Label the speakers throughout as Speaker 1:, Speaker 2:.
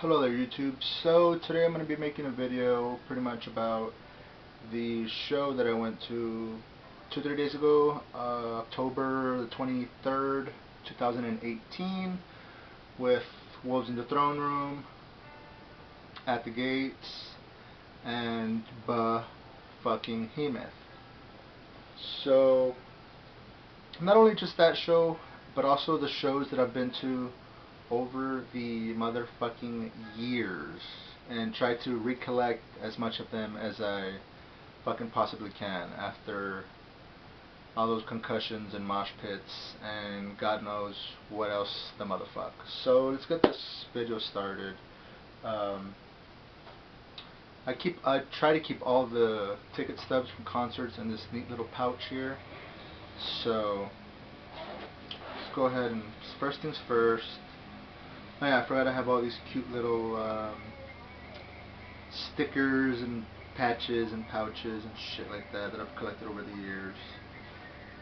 Speaker 1: Hello there YouTube. So today I'm going to be making a video pretty much about the show that I went to 2-3 days ago, October the 23rd, 2018, with Wolves in the Throne Room, At the Gates, and Behemoth. So not only just that show, but also the shows that I've been to over the motherfucking years and try to recollect as much of them as I fucking possibly can after all those concussions and mosh pits and God knows what else the motherfuck. So let's get this video started. I try to keep all the ticket stubs from concerts in this neat little pouch here. So let's go ahead and first things first. Oh yeah, I forgot I have all these cute little stickers and patches and pouches and shit like that I've collected over the years.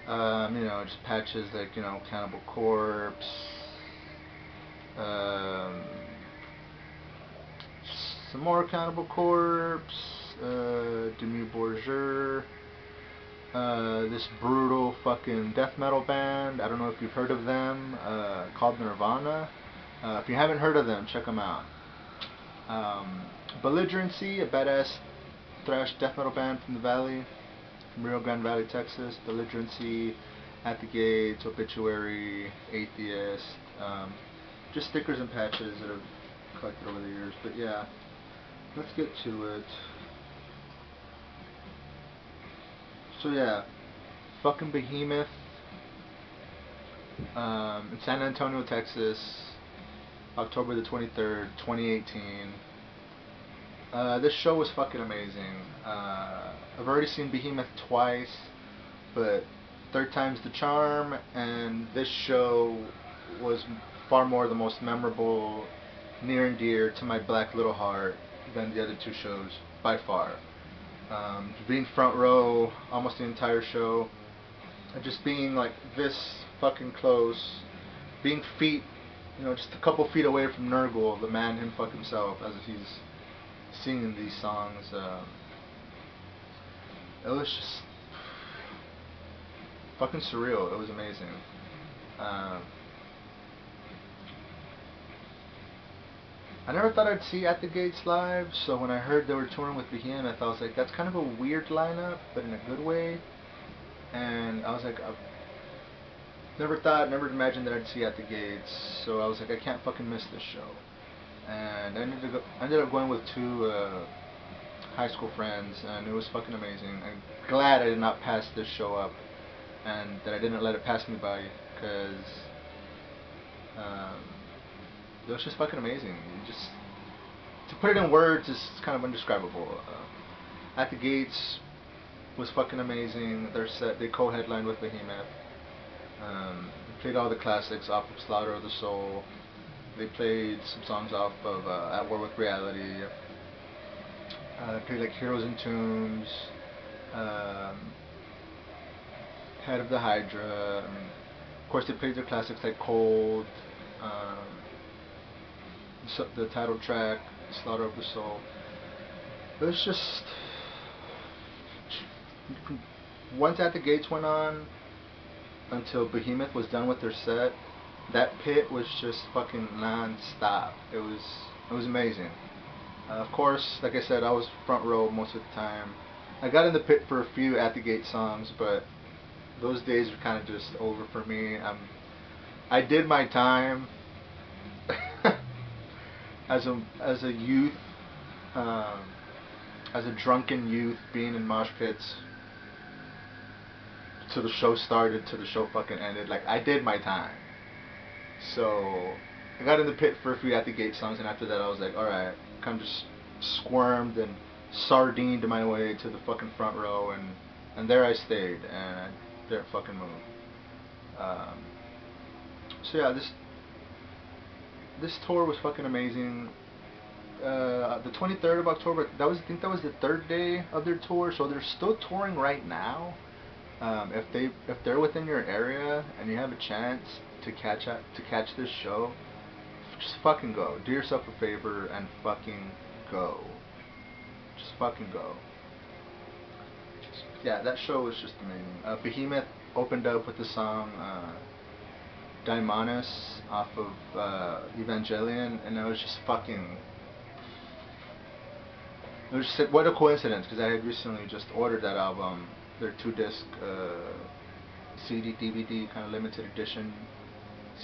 Speaker 1: You know, just patches like, you know, Cannibal Corpse, some more Cannibal Corpse, Demi Bourgeois, this brutal fucking death metal band, I don't know if you've heard of them, called Nirvana. If you haven't heard of them, check them out. Belligerency, a badass thrash death metal band from the Valley, from Rio Grande Valley, Texas. Belligerency, At the Gates, Obituary, Atheist. Just stickers and patches that I've collected over the years. But yeah, let's get to it. So yeah, fucking Behemoth, in San Antonio, Texas, October the 23rd, 2018. This show was fucking amazing. I've already seen Behemoth twice, but third time's the charm, and this show was far more the most memorable, near and dear to my black little heart than the other two shows, by far. Being front row almost the entire show, and just being like this fucking close, being feet, you know, just a couple feet away from Nurgle, the man himself, as he's singing these songs. It was just fucking surreal. It was amazing. I never thought I'd see At the Gates live, so when I heard they were touring with Behemoth, I was like, that's kind of a weird lineup, but in a good way. And I was like, I've never imagined that I'd see At the Gates, so I was like, I can't fucking miss this show. And I ended up going with two high school friends, and it was fucking amazing. I'm glad I did not pass this show up, and that I didn't let it pass me by, because it was just fucking amazing. Just to put it in words is kind of indescribable. At the Gates was fucking amazing. Their set, they co-headlined with Behemoth. They played all the classics off of Slaughter of the Soul. They played some songs off of At War with Reality. They played like Heroes and Tombs, Head of the Hydra. Of course, they played their classics like Cold, the title track, Slaughter of the Soul. It was just, once At the Gates went on, until Behemoth was done with their set, that pit was just fucking non-stop. It was amazing. Of course, like I said, I was front row most of the time. I got in the pit for a few At the Gate songs, but those days were kind of just over for me. I did my time as a youth, as a drunken youth, being in mosh pits till the show started, till the show fucking ended. Like, I did my time. So I got in the pit for a few At the Gate songs, and after that I was like, alright, kind of just squirmed and sardined my way to the fucking front row, and there I stayed, and I didn't fucking move. So yeah, this tour was fucking amazing. The 23rd of October, I think that was the third day of their tour, so they're still touring right now. If they're within your area and you have a chance to catch this show, just fucking go. Do yourself a favor and fucking go. Just fucking go. Yeah, that show was just amazing. Behemoth opened up with the song Daimonis off of Evangelion, and it was just fucking. It was just what a coincidence, because I had recently just ordered that album, their 2-disc CD, DVD, kind of limited edition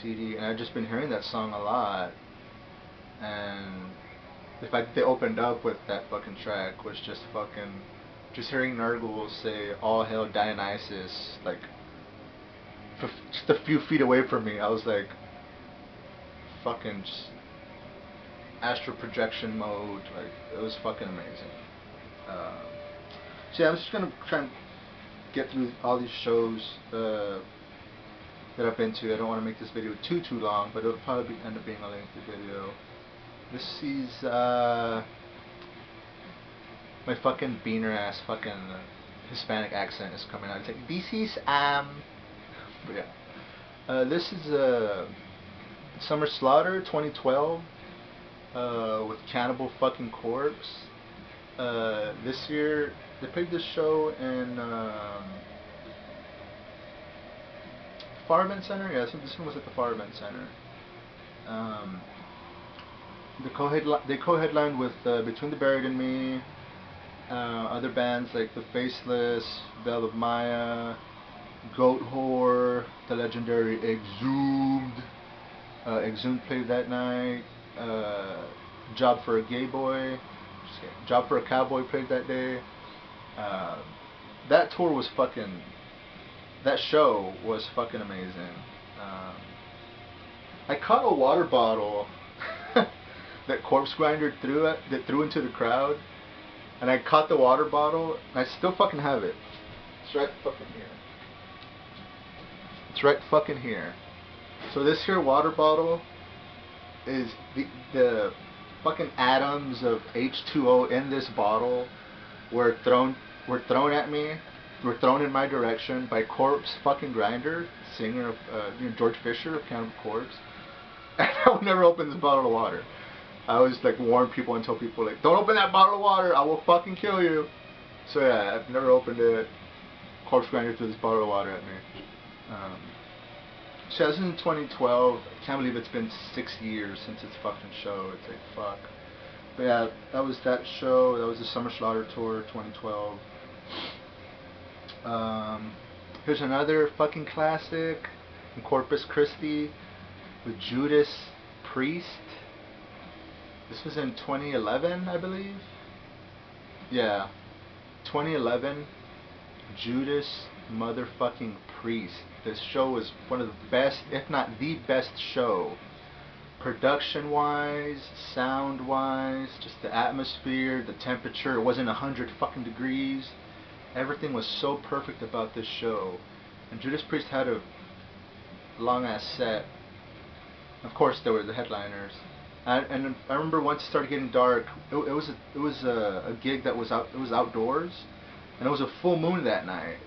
Speaker 1: CD, and I'd just been hearing that song a lot, and the fact that they opened up with that fucking track was just fucking, just hearing Nurgle say "All Hail Dionysus" like just a few feet away from me, I was like, fucking just astral projection mode, like it was fucking amazing. So yeah, I'm just gonna try and get through all these shows that I've been to. I don't want to make this video too long, but it'll probably end up being a lengthy video. This is my fucking beaner ass fucking Hispanic accent is coming out. It's like, this is but yeah. This is Summer Slaughter 2012 with Cannibal fucking Corpse. This year they played this show in Far Event Center. Yeah, I think this one was at the Far Event Center. They co-headlined with Between the Buried and Me, other bands like The Faceless, Veil of Maya, Goat Whore, the legendary Exhumed. Exhumed played that night. Job for a Gay Boy, Job for a Cowboy played that day. That tour was fucking. That show was fucking amazing. I caught a water bottle that Corpse Grinder threw into the crowd, and I caught the water bottle, and I still fucking have it. It's right fucking here. It's right fucking here. So this here water bottle is the fucking atoms of H2O in this bottle were thrown at me, were thrown in my direction by Corpse fucking Grinder, singer of George Fisher of Cannibal Corpse. And I would never open this bottle of water. I always like warn people and tell people like, don't open that bottle of water, I will fucking kill you. So yeah, I've never opened it. Corpse Grinder threw this bottle of water at me. So this is in 2012. I can't believe it's been 6 years since its fucking show. It's like, fuck. But yeah, that was that show. That was the Summer Slaughter Tour 2012. Here's another fucking classic in Corpus Christi with Judas Priest. This was in 2011, I believe. Yeah, 2011. Judas motherfucking Priest. This show was one of the best, if not the best show, production wise, sound wise, just the atmosphere, the temperature. It wasn't 100 fucking degrees. Everything was so perfect about this show. And Judas Priest had a long ass set. Of course, there were the headliners. And I remember once it started getting dark, it was a gig that was outdoors, and it was a full moon that night.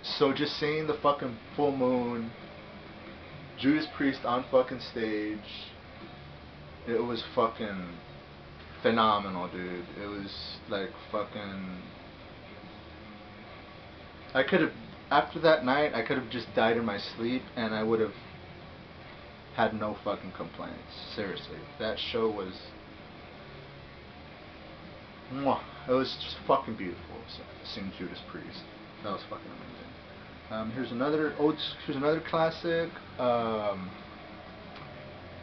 Speaker 1: So just seeing the fucking full moon, Judas Priest on fucking stage, it was fucking phenomenal, dude. It was like fucking. I could have, after that night, I could have just died in my sleep, and I would have had no fucking complaints. Seriously, that show was. Mwah, it was just fucking beautiful. Seeing Judas Priest, that was fucking amazing. Here's another classic.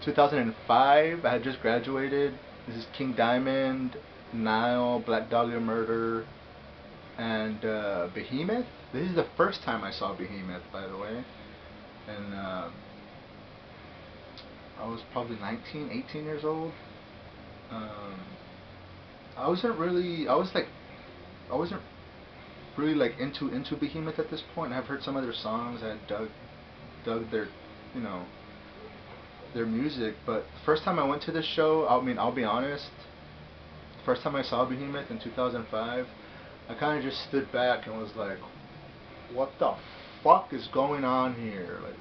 Speaker 1: 2005. I had just graduated. This is King Diamond, Nile, Black Dahlia Murder, and Behemoth. This is the first time I saw Behemoth, by the way, and I was probably 19, 18 years old. I wasn't really like into Behemoth at this point. I've heard some of their songs. I had dug their, you know, their music. But the first time I went to this show, I mean, I'll be honest, the first time I saw Behemoth in 2005, I kind of just stood back and was like, what the fuck is going on here? Like,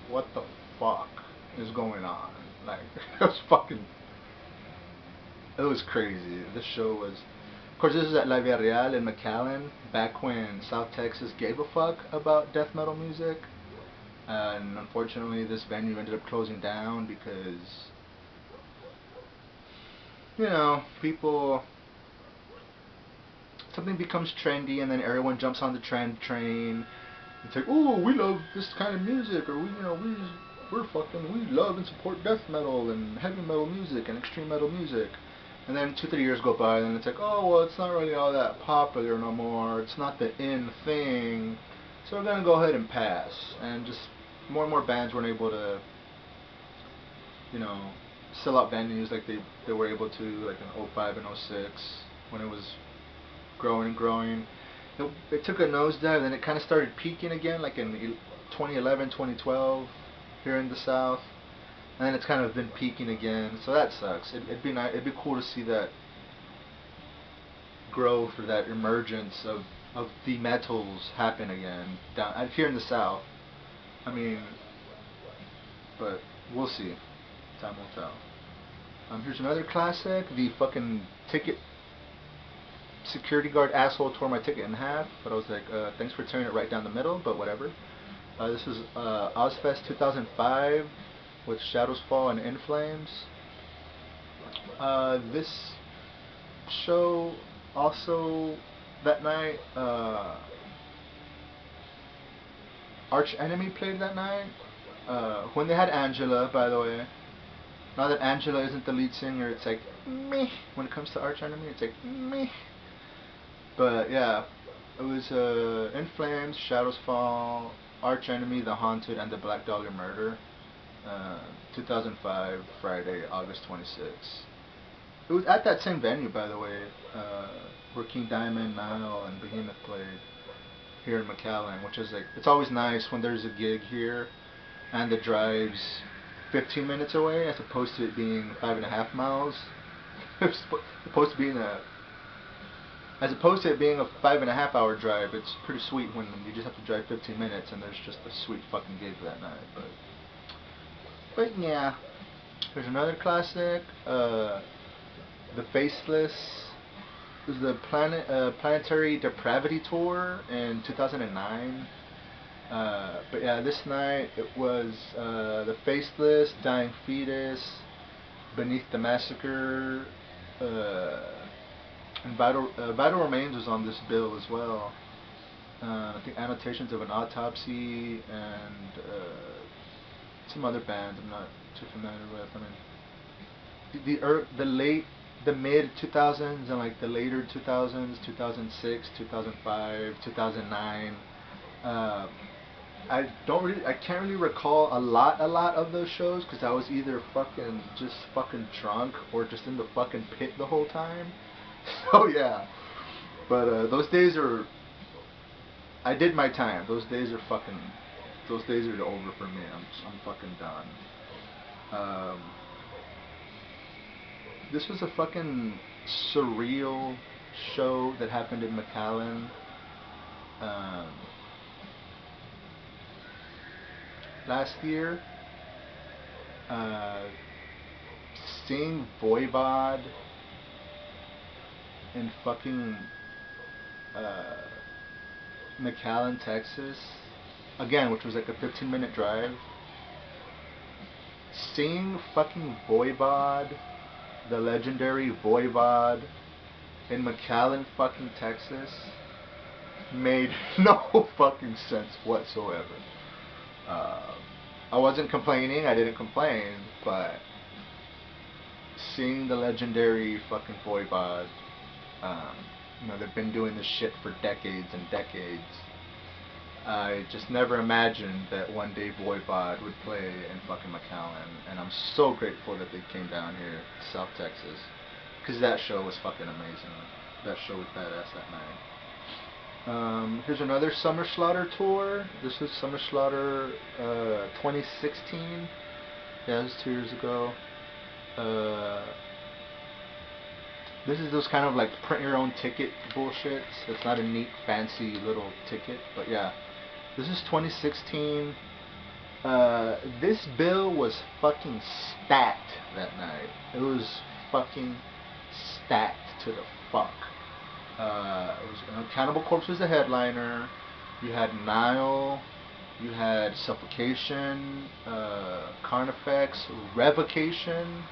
Speaker 1: what the fuck is going on? Like, it was fucking, it was crazy. This show was, of course, this is at La Villarreal in McAllen, back when South Texas gave a fuck about death metal music. And unfortunately, this venue ended up closing down because, you know, people, something becomes trendy and then everyone jumps on the trend train. It's like, oh, we love this kind of music, or we love and support death metal and heavy metal music and extreme metal music. And then 2-3 years go by and it's like, oh, well, it's not really all that popular no more. It's not the in thing. So we're gonna go ahead and pass. And just more and more bands weren't able to, you know, sell out venues like they were able to, like in '05 and '06 when it was growing and growing. It took a nosedive, then it kind of started peaking again, like in 2011, 2012 here in the South, and then it's kind of been peaking again. So that sucks. It'd be nice. It'd be cool to see that growth or that emergence of the metals happen again down here in the South. I mean, but we'll see. Time will tell. Here's another classic. The fucking ticket security guard asshole tore my ticket in half, but I was like, thanks for tearing it right down the middle, but whatever. This is Ozfest 2005 with Shadows Fall and In Flames. This show also that night, Arch Enemy played that night. When they had Angela, by the way. Now that Angela isn't the lead singer, it's like meh. When it comes to Arch Enemy, it's like meh. But yeah, it was In Flames, Shadows Fall, Arch Enemy, The Haunted, and The Black Dahlia Murder. 2005, Friday, August 26th. It was at that same venue, by the way, where King Diamond, Nile, and Behemoth played here in McAllen, which is like, it's always nice when there's a gig here and the drive's 15 minutes away as opposed to it being 5.5 miles. It's supposed to be as opposed to it being a 5.5 hour drive. It's pretty sweet when you just have to drive 15 minutes and there's just a sweet fucking gig that night. But yeah, there's another classic. The Faceless. It was the Planetary Depravity Tour in 2009. But yeah, this night it was The Faceless, Dying Fetus, Beneath the Massacre, and Vital Remains was on this bill as well. I think Annotations of an Autopsy and some other bands I'm not too familiar with. I mean, the mid 2000s and like the later 2000s, 2006, 2005, 2009. I can't really recall a lot of those shows because I was either just fucking drunk or just in the fucking pit the whole time. So yeah, but those days are, I did my time. Those days are over for me. I'm fucking done. This was a fucking surreal show that happened in McAllen. Last year, seeing Voivod in fucking McAllen, Texas, again, which was like a 15-minute drive. Seeing fucking Voivod, the legendary Voivod, in McAllen, fucking Texas, made no fucking sense whatsoever. I wasn't complaining, I didn't complain, but seeing the legendary fucking Voivod, you know, they've been doing this shit for decades and decades. I just never imagined that one day Voivod would play in fucking McAllen, and I'm so grateful that they came down here to South Texas, because that show was fucking amazing. That show was badass that night. Here's another Summer Slaughter tour. This is Summer Slaughter 2016. Yeah, this is 2 years ago. This is those kind of like print your own ticket bullshit. It's not a neat fancy little ticket, but yeah. This is 2016. This bill was fucking stacked that night. It was fucking stacked to the fuck. It was, Cannibal Corpse was the headliner. You had Nile. You had Suffocation, Carnifex, Revocation,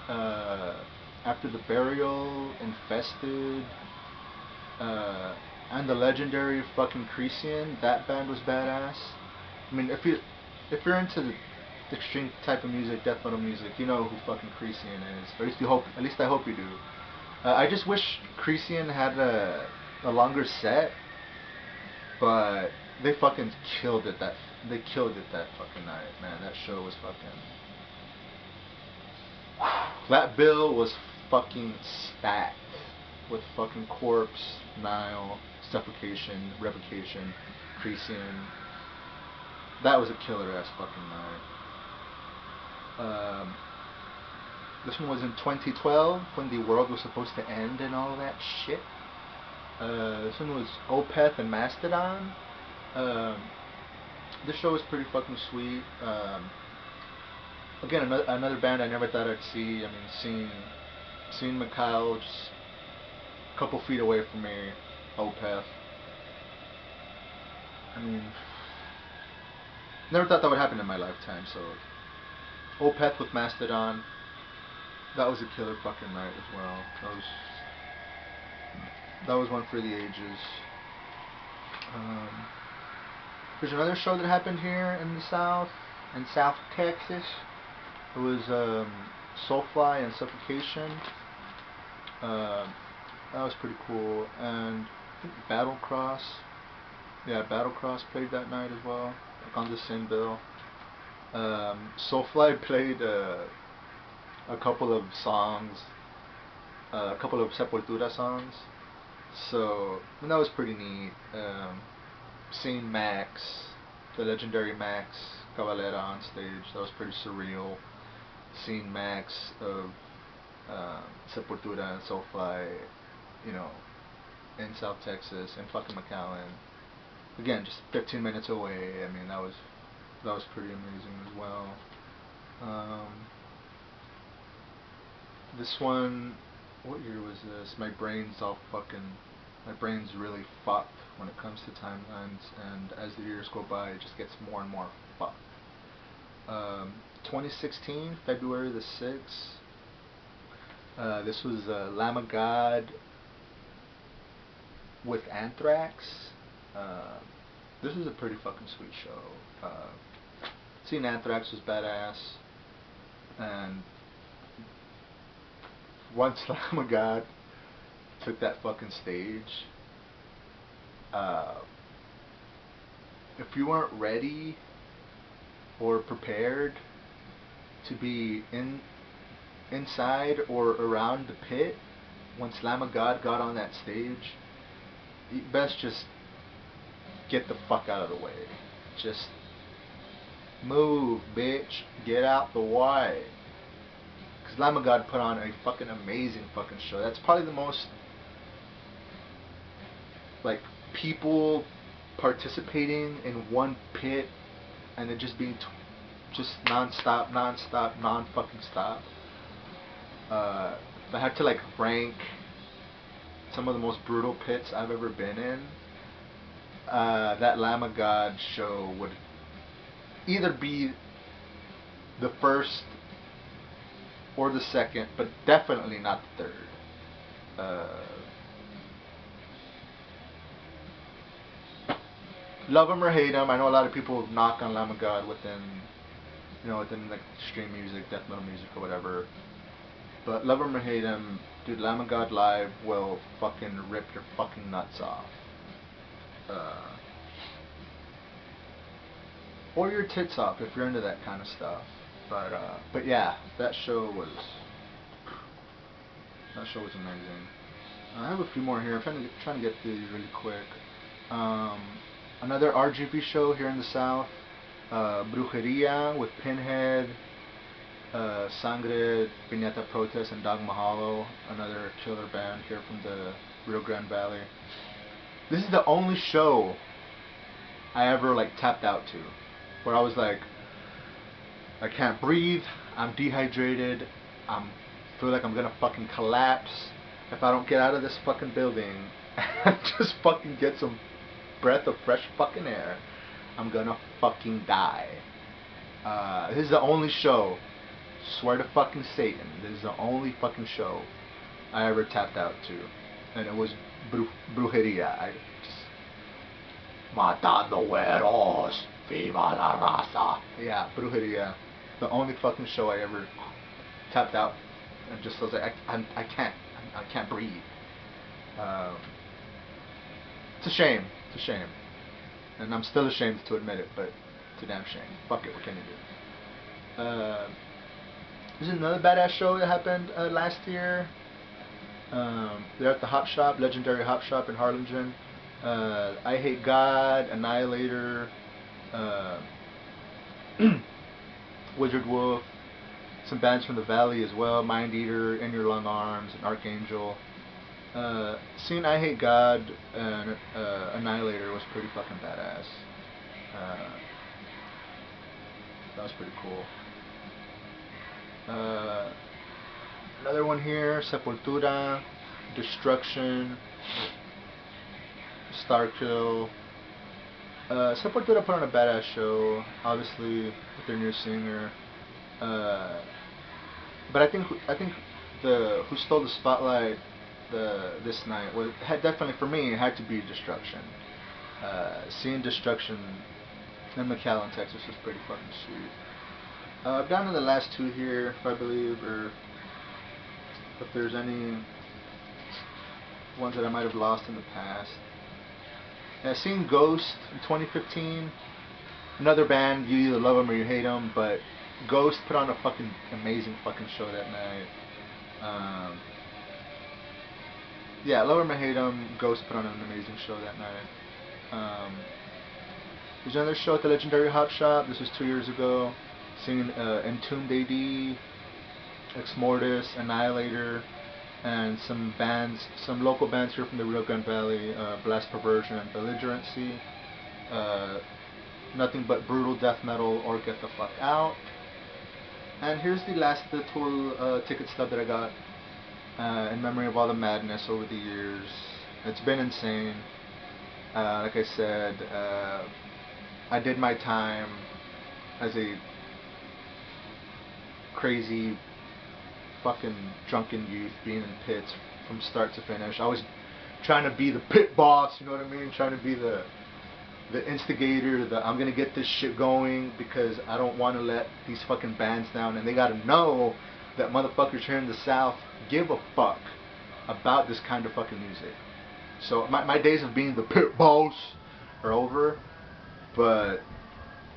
Speaker 1: After the Burial, Infested, and the legendary fucking Cresian. That band was badass. I mean, if you're into the extreme type of music, death metal music, you know who fucking Cresian is. Or at least you hope. At least I hope you do. I just wish Cresian had a longer set, but they fucking killed it. They killed it that fucking night, man. That show was fucking. That bill was fucking stacked with fucking Corpse, Nile, Suffocation, Revocation, Cresian. That was a killer ass fucking night. This one was in 2012 when the world was supposed to end and all that shit. This one was Opeth and Mastodon. This show was pretty fucking sweet. Again, another band I never thought I'd see. I mean, seeing Mikhail just a couple feet away from me, Opeth. I mean, never thought that would happen in my lifetime. So, Opeth with Mastodon, that was a killer fucking night as well. That was one for the ages. There's another show that happened here in the South, in South Texas. It was Soulfly and Suffocation. That was pretty cool. And I think Battlecross. Yeah, Battlecross played that night as well, like on the same bill. Soulfly played a couple of songs, a couple of Sepultura songs. So that was pretty neat. Seeing Max, the legendary Max Cavalera on stage, that was pretty surreal. Seeing Max of Sepultura and Soulfly, you know, in South Texas, in fucking McAllen. Again, just 15 minutes away. I mean, that was pretty amazing as well. This one, what year was this? My brain's really fucked when it comes to timelines, and as the years go by, it just gets more and more fucked. 2016, February the 6th. This was Lamb of God with Anthrax. This was a pretty fucking sweet show. Seeing Anthrax was badass, and once Lamb of God took that fucking stage, if you weren't ready or prepared to be inside or around the pit once Lamb of God got on that stage, you best just get the fuck out of the way. Just move, bitch. Get out the way. Because Lamb of God put on a fucking amazing fucking show. That's probably the most, like, people participating in one pit and it just being just non-stop, non-fucking stop. If I had to, like, rank some of the most brutal pits I've ever been in, that Lamb of God show would either be the first or the second, but definitely not the third. Love him or hate him, I know a lot of people knock on Lamb of God within like extreme music, death metal music or whatever. But love him or hate him, dude, Lamb of God live will fucking rip your fucking nuts off. Or your tits off if you're into that kind of stuff. But yeah, that show was amazing. I have a few more here. I'm trying to get through these really quick. Another RGB show here in the South. Brujeria with Pinhead, Sangre, Piñata Protest, and Dogma Hollow. Another killer band here from the Rio Grande Valley. This is the only show I ever like tapped out to, where I was like, I can't breathe. I'm dehydrated. I'm feel like I'm gonna fucking collapse if I don't get out of this fucking building and just fucking get some breath of fresh fucking air. I'm gonna fucking die. This is the only show. Swear to fucking Satan. This is the only fucking show I ever tapped out to, and it was brujeria. I just matando güeros, viva la raza. Yeah, brujeria. The only fucking show I ever tapped out and just was like, I can't breathe. It's a shame. It's a shame, and I'm still ashamed to admit it, but it's a damn shame. Fuck it. What can you do? There's another badass show that happened last year. They're at the Hop Shop, legendary Hop Shop in Harlingen. I Hate God, Annihilator, Wizard Wolf, some bands from the Valley as well, Mind Eater, In Your Long Arms, and Archangel. Seeing I Hate God and Annihilator was pretty fucking badass. That was pretty cool. Another one here, Sepultura, Destruction, Starkill. Sepultura put on a badass show, obviously with their new singer. But I think the who stole the spotlight this night had definitely, for me, it had to be Destruction. Seeing Destruction in McAllen, Texas was pretty fucking sweet. Down to the last two here, if I believe, or if there's any ones that I might have lost in the past. Seeing Ghost in 2015, another band, you either love them or you hate them, but Ghost put on a fucking amazing fucking show that night. Yeah, love them or hate them, Ghost put on an amazing show that night. There's another show at the legendary Hop Shop. This was 2 years ago. Seeing Entombed AD, Ex Mortis, Annihilator, and some bands, some local bands here from the Rio Grande Valley, Blast Perversion and Belligerency. Nothing but brutal death metal or get the fuck out. And here's the total ticket stub that I got in memory of all the madness over the years. It's been insane. Like I said, I did my time as a crazy fucking drunken youth being in pits from start to finish. I was trying to be the pit boss, you know what I mean? Trying to be the instigator, I'm gonna get this shit going because I don't want to let these fucking bands down, and they gotta know that motherfuckers here in the South give a fuck about this kind of fucking music. So my days of being the pit boss are over, but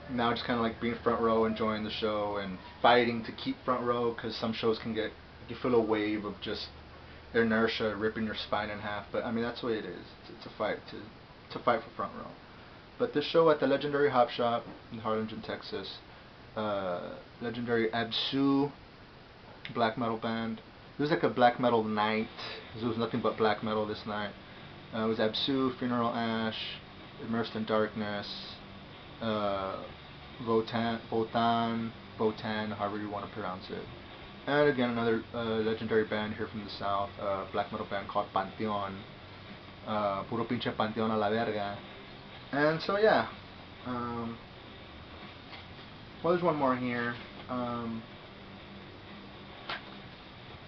Speaker 1: now just kind of like being front row, enjoying the show, and fighting to keep front row, because some shows you feel a wave of just inertia ripping your spine in half. But I mean, that's the way it is. It's a fight to fight for front row. But this show at the legendary Hop Shop in Harlingen, Texas, legendary Absu black metal band. It was like a black metal night. There was nothing but black metal this night. It was Absu, Funeral Ash, Immersed in Darkness, Votan, however you want to pronounce it. And again, another legendary band here from the South, black metal band called Panteon. Puro pinche Panteon a la verga. And so yeah, well, there's one more here.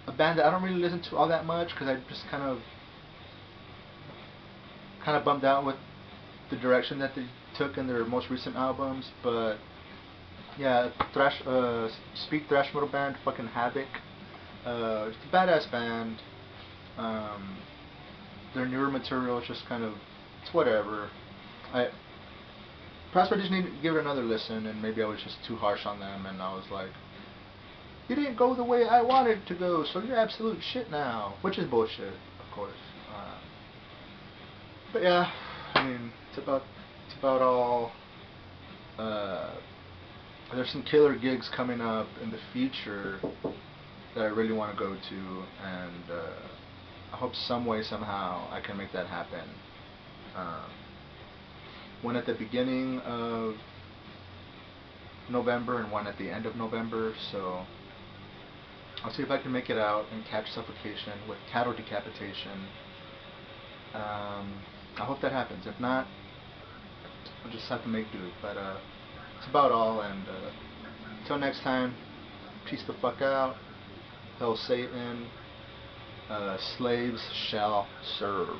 Speaker 1: A band that I don't really listen to all that much because I just kind of bummed out with the direction that they took in their most recent albums. But yeah, speak thrash metal band, fucking Havoc. It's a badass band. Their newer material is just it's whatever. Perhaps I just need to give it another listen, and maybe I was just too harsh on them, and I was like, you didn't go the way I wanted it to go, so you're absolute shit now. Which is bullshit, of course. But yeah, I mean, it's about all. There's some killer gigs coming up in the future that I really want to go to, and I hope some way, somehow, I can make that happen. One at the beginning of November and one at the end of November, so I'll see if I can make it out and catch suffocation with cattle decapitation. I hope that happens. If not, I'll just have to make do. But that's about all, and until next time, peace the fuck out. Hail Satan. Slaves shall serve.